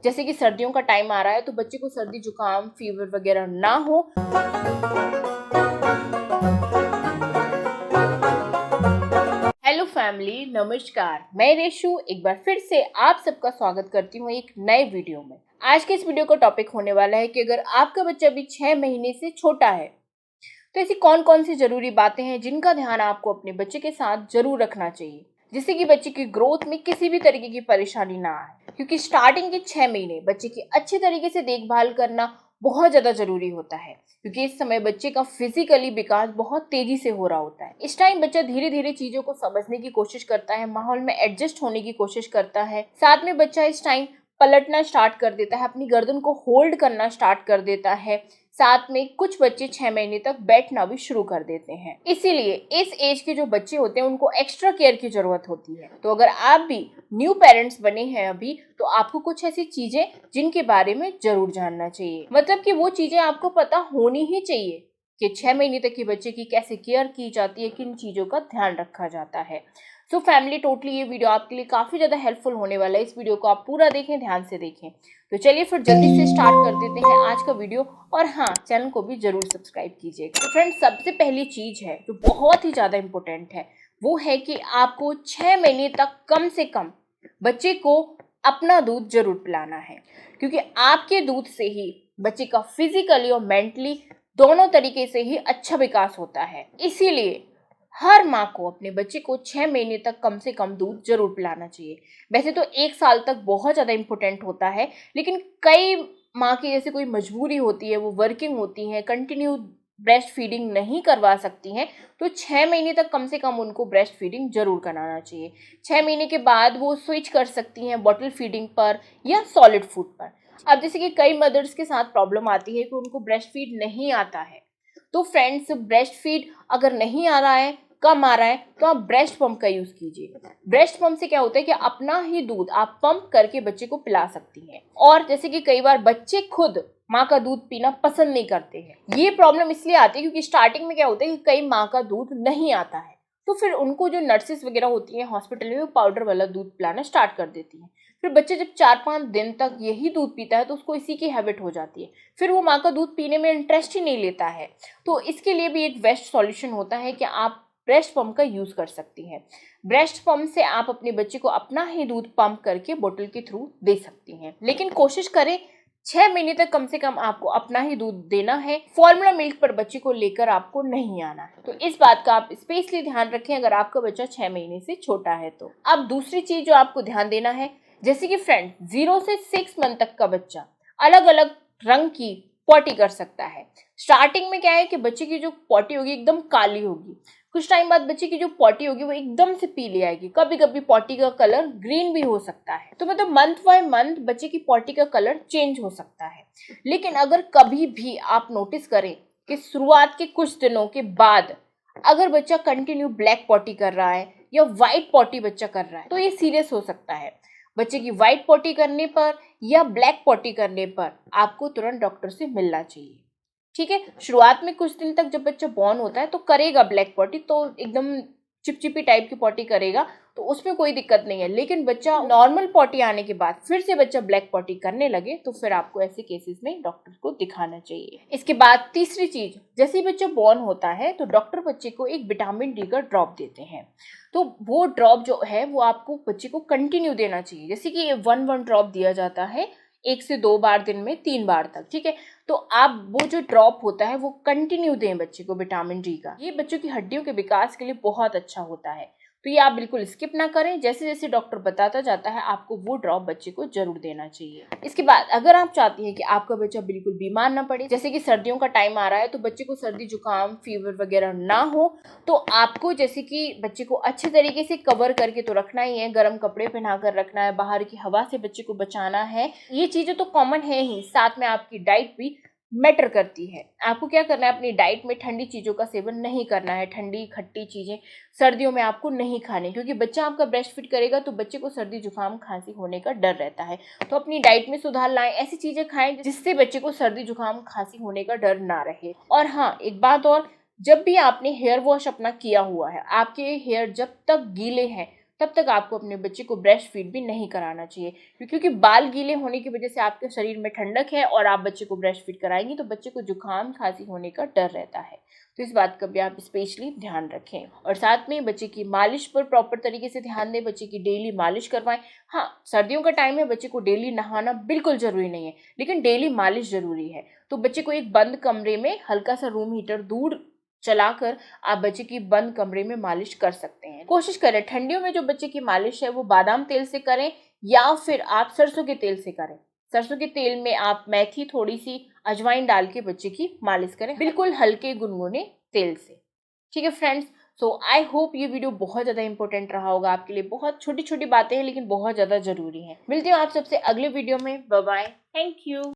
जैसे कि सर्दियों का टाइम आ रहा है तो बच्चे को सर्दी जुकाम फीवर वगैरह ना हो। हेलो फैमिली, नमस्कार। मैं रेशु एक बार फिर से आप सबका स्वागत करती हूँ एक नए वीडियो में। आज के इस वीडियो का टॉपिक होने वाला है कि अगर आपका बच्चा भी 6 महीने से छोटा है तो ऐसी कौन कौन सी जरूरी बातें हैं जिनका ध्यान आपको अपने बच्चे के साथ जरूर रखना चाहिए, जिससे कि बच्चे की ग्रोथ में किसी भी तरीके की परेशानी ना आए। क्योंकि स्टार्टिंग के 6 महीने बच्चे की अच्छे तरीके से देखभाल करना बहुत ज्यादा जरूरी होता है, क्योंकि इस समय बच्चे का फिजिकली विकास बहुत तेजी से हो रहा होता है। इस टाइम बच्चा धीरे धीरे चीजों को समझने की कोशिश करता है, माहौल में एडजस्ट होने की कोशिश करता है। साथ में बच्चा इस टाइम पलटना स्टार्ट कर देता है, अपनी गर्दन को होल्ड करना स्टार्ट कर देता है। साथ में कुछ बच्चे 6 महीने तक बैठना भी शुरू कर देते हैं। इसीलिए इस एज के जो बच्चे होते हैं उनको एक्स्ट्रा केयर की जरूरत होती है। तो अगर आप भी न्यू पेरेंट्स बने हैं अभी, तो आपको कुछ ऐसी चीजें जिनके बारे में जरूर जानना चाहिए, मतलब कि वो चीजें आपको पता होनी ही चाहिए कि 6 महीने तक के बच्चे की कैसे केयर की जाती है, किन चीजों का ध्यान रखा जाता है। सो फैमिली, टोटली ये वीडियो आपके लिए काफी ज्यादा हेल्पफुल होने वाला है। इस वीडियो को आप पूरा देखें, ध्यान से देखें। तो चलिए फिर जल्दी से स्टार्ट कर देते हैं आज का वीडियो। और हाँ, चैनल को भी जरूर सब्सक्राइब कीजिएगा। तो फ्रेंड्स, सबसे पहली चीज है जो बहुत ही ज्यादा इंपॉर्टेंट है, वो है कि आपको 6 महीने तक कम से कम बच्चे को अपना दूध जरूर पिलाना है, क्योंकि आपके दूध से ही बच्चे का फिजिकली और मेंटली दोनों तरीके से ही अच्छा विकास होता है। इसीलिए हर माँ को अपने बच्चे को 6 महीने तक कम से कम दूध जरूर पिलाना चाहिए। वैसे तो 1 साल तक बहुत ज़्यादा इम्पोर्टेंट होता है, लेकिन कई माँ की जैसे कोई मजबूरी होती है, वो वर्किंग होती है, कंटिन्यू ब्रेस्ट फीडिंग नहीं करवा सकती हैं, तो 6 महीने तक कम से कम उनको ब्रेस्ट फीडिंग जरूर कराना चाहिए। 6 महीने के बाद वो स्विच कर सकती हैं बॉटल फीडिंग पर या सॉलिड फूड पर। अब जैसे कि कई मदर्स के साथ प्रॉब्लम आती है कि उनको ब्रेस्ट फीड नहीं आता है, तो फ्रेंड्स, ब्रेस्ट फीड अगर नहीं आ रहा है, कम आ रहा है, तो आप ब्रेस्ट पंप का यूज कीजिए। ब्रेस्ट पंप से क्या होता है कि अपना ही दूध आप पंप करके बच्चे को पिला सकती हैं। और जैसे कि कई बार बच्चे खुद माँ का दूध पीना पसंद नहीं करते हैं। ये प्रॉब्लम इसलिए आती है क्योंकि स्टार्टिंग में क्या होता है कि कई माँ का दूध नहीं आता है, तो फिर उनको जो नर्सेस वगैरह होती हैं हॉस्पिटल में, वो पाउडर वाला दूध पिलाना स्टार्ट कर देती हैं। फिर बच्चे जब 4-5 दिन तक यही दूध पीता है तो उसको इसी की हैबिट हो जाती है, फिर वो माँ का दूध पीने में इंटरेस्ट ही नहीं लेता है। तो इसके लिए भी एक बेस्ट सॉल्यूशन होता है कि आप ब्रेस्ट पंप का यूज कर सकती हैं। ब्रेस्ट पंप से आप अपने बच्चे को अपना ही दूध पंप करके बोतल के थ्रू दे सकती हैं, लेकिन कोशिश करें 6 महीने तक कम से कम आपको अपना ही दूध देना है। फॉर्मूला मिल्क पर बच्चे को लेकर आपको नहीं आना है। तो इस बात का आप स्पेशली ध्यान रखें अगर आपका बच्चा 6 महीने से छोटा है तो। अब दूसरी चीज जो आपको ध्यान देना है, जैसे कि फ्रेंड 0 से 6 मंथ तक का बच्चा अलग अलग रंग की पॉटी कर सकता है। स्टार्टिंग में क्या है कि बच्चे की जो पॉटी होगी एकदम काली होगी, कुछ टाइम बाद बच्चे की जो पॉटी होगी वो एकदम से पीली आएगी, कभी कभी पॉटी का कलर ग्रीन भी हो सकता है। तो मतलब मंथ बाय मंथ बच्चे की पॉटी का कलर चेंज हो सकता है। लेकिन अगर कभी भी आप नोटिस करें कि शुरुआत के कुछ दिनों के बाद अगर बच्चा कंटिन्यू ब्लैक पॉटी कर रहा है या व्हाइट पॉटी बच्चा कर रहा है, तो ये सीरियस हो सकता है। बच्चे की व्हाइट पॉटी करने पर या ब्लैक पॉटी करने पर आपको तुरंत डॉक्टर से मिलना चाहिए। ठीक है, शुरुआत में कुछ दिन तक जब बच्चा बॉर्न होता है तो करेगा ब्लैक पॉटी, तो एकदम चिपचिपी टाइप की पॉटी करेगा, तो उसमें कोई दिक्कत नहीं है। लेकिन बच्चा नॉर्मल पॉटी आने के बाद फिर से बच्चा ब्लैक पॉटी करने लगे तो फिर आपको ऐसे केसेस में डॉक्टर को दिखाना चाहिए। इसके बाद तीसरी चीज, जैसे ही बच्चा बॉर्न होता है तो डॉक्टर बच्चे को एक विटामिन डी का ड्रॉप देते हैं। तो वो ड्रॉप जो है वो आपको बच्चे को कंटिन्यू देना चाहिए। जैसे कि 1 ड्रॉप दिया जाता है 1 से 2 बार दिन में 3 बार तक। ठीक है, तो आप वो जो ड्रॉप होता है वो कंटिन्यू दें बच्चे को विटामिन डी का। ये बच्चों की हड्डियों के विकास के लिए बहुत अच्छा होता है, तो ये आप बिल्कुल स्किप ना करें। जैसे जैसे डॉक्टर बताता जाता है आपको वो ड्रॉप बच्चे को जरूर देना चाहिए। इसके बाद अगर आप चाहती हैं कि आपका बच्चा बिल्कुल बीमार ना पड़े, जैसे कि सर्दियों का टाइम आ रहा है तो बच्चे को सर्दी जुकाम फीवर वगैरह ना हो, तो आपको जैसे कि बच्चे को अच्छे तरीके से कवर करके तो रखना ही है, गर्म कपड़े पहना कर रखना है, बाहर की हवा से बच्चे को बचाना है। ये चीजें तो कॉमन है ही, साथ में आपकी डाइट भी मैटर करती है। आपको क्या करना है, अपनी डाइट में ठंडी चीज़ों का सेवन नहीं करना है। ठंडी खट्टी चीज़ें सर्दियों में आपको नहीं खानी, क्योंकि बच्चा आपका ब्रेस्ट फीड करेगा तो बच्चे को सर्दी जुकाम खांसी होने का डर रहता है। तो अपनी डाइट में सुधार लाएं, ऐसी चीज़ें खाएं जिससे बच्चे को सर्दी जुकाम खांसी होने का डर ना रहे। और हाँ, एक बात और, जब भी आपने हेयर वॉश अपना किया हुआ है, आपके हेयर जब तक गीले हैं तब तक आपको अपने बच्चे को ब्रेस्ट फीड भी नहीं कराना चाहिए, क्योंकि बाल गीले होने की वजह से आपके शरीर में ठंडक है और आप बच्चे को ब्रेस्ट फीड कराएंगी तो बच्चे को जुकाम खांसी होने का डर रहता है। तो इस बात का भी आप स्पेशली ध्यान रखें और साथ में बच्चे की मालिश पर प्रॉपर तरीके से ध्यान दें, बच्चे की डेली मालिश करवाएं। हाँ, सर्दियों का टाइम है, बच्चे को डेली नहाना बिल्कुल जरूरी नहीं है, लेकिन डेली मालिश जरूरी है। तो बच्चे को एक बंद कमरे में हल्का सा रूम हीटर दूर चलाकर आप बच्चे की बंद कमरे में मालिश कर सकते हैं। कोशिश करें ठंडियों में जो बच्चे की मालिश है वो बादाम तेल से करें या फिर आप सरसों के तेल से करें। सरसों के तेल में आप मेथी, थोड़ी सी अजवाइन डाल के बच्चे की मालिश करें, बिल्कुल हल्के गुनगुने तेल से। ठीक है फ्रेंड्स, सो आई होप ये वीडियो बहुत ज़्यादा इंपॉर्टेंट रहा होगा आपके लिए। बहुत छोटी छोटी बातें हैं लेकिन बहुत ज़्यादा जरूरी हैं। मिलती हूँ आप सबसे अगले वीडियो में। Bye bye, thank you.